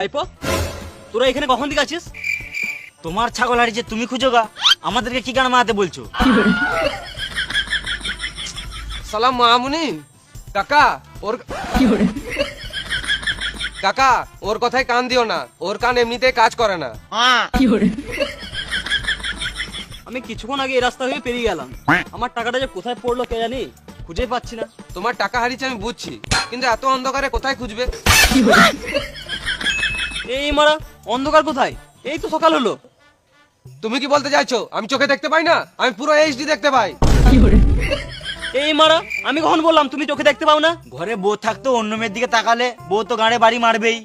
ভাইপো তোরা এখানে কখন থেকে আছিস? তোমার ছাগল হারিয়েছে তুমি খুঁজো গা, আমাদেরকে কি গান মারাতে বলছো? সালাম মামুনি কাকা ওর কাকা ওর কথায় কান দিও না, ওর কান এমনিতে কাজ করে না। আমি কিছুক্ষণ আগে এই রাস্তা হয়ে পেরিয়ে গেলাম, আমার টাকাটা যে কোথায় পড়লো কে জানি, খুঁজে পাচ্ছি না। তোমার টাকা হারিয়েছে আমি বুঝছি, কিন্তু এত অন্ধকারে কোথায় খুঁজবে? এই মারা অন্ধকার কোথায়? এই তো সকাল হলো। তুমি কি বলতে চাইছো আমি চোখে দেখতে পাই না? আমি পুরো এইচডি দেখতে পাই। এই মারা আমি কখন বললাম তুমি চোখে দেখতে পাও না? ঘরে বউ থাকতো অন্য মেয়ের দিকে তাকালে বউ তো গাঁড়ে বাড়ি মারবেই।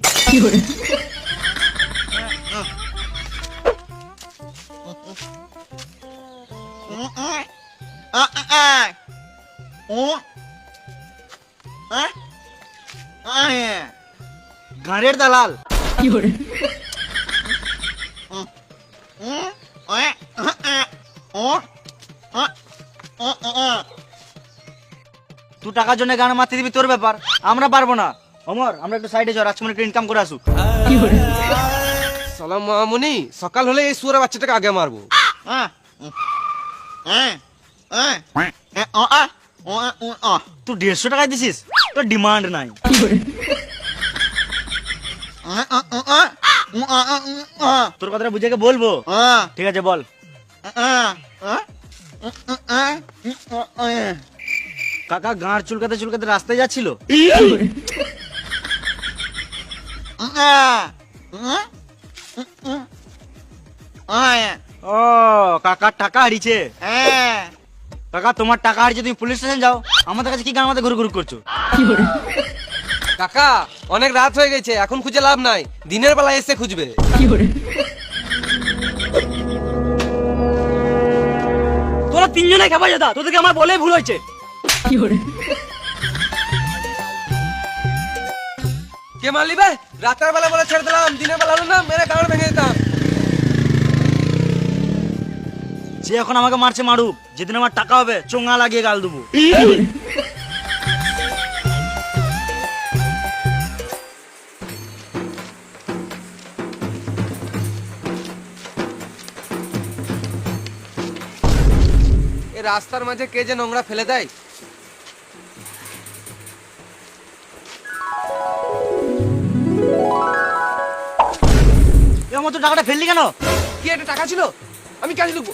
গাঁড়ের দালাল। তুই টাকার জন্য গান মারতে দিবি তোর ব্যাপার, আমরা পারবো না। অমর আমরা একটু সাইডে যাও, রাজকুমার একটু ইনকাম করে আসুক। সালাম মামুনি সকাল হলে এই সুরের বাচ্চাটাকে আগে মারবো। তুই 150 টাকায় দিছিস, তোর ডিমান্ড নাই। তোর কথাটা বুঝে বলবো, ঠিক আছে বল। কাকা গাঁড় চুলকাতে চুলকাতে রাস্তায় যাচ্ছিল, ও কাকার টাকা হারিয়েছে। কাকা তোমার টাকা হারিয়েছে, তুমি পুলিশ স্টেশন যাও, আমাদের কাছে কি গান মাথা ঘুরু ঘুরু করছো? কাকা অনেক রাত হয়ে গেছে, এখন খুঁজে লাভ নাই, দিনের বেলা এসে খুঁজবে। তোরা তিনজনে খাবার যেতা, তোদেরকে আমার বলে ভুল হয়েছে। কে মারলি বে? রাতের বেলা বলে ছেড়ে দিলাম, দিনের বেলা হলো না মেরে গাঁড় ভেঙে দিতাম। যে এখন আমাকে মারছে মারুক, যেদিন আমার টাকা হবে চোঙা লাগিয়ে গাল দেবো। এই রাস্তার মাঝে কে যে নোংরা ফেলে দেয়। আমার তো টাকাটা ফেললি কেন? কি একটা টাকা ছিল, আমি কাজে লুকবো।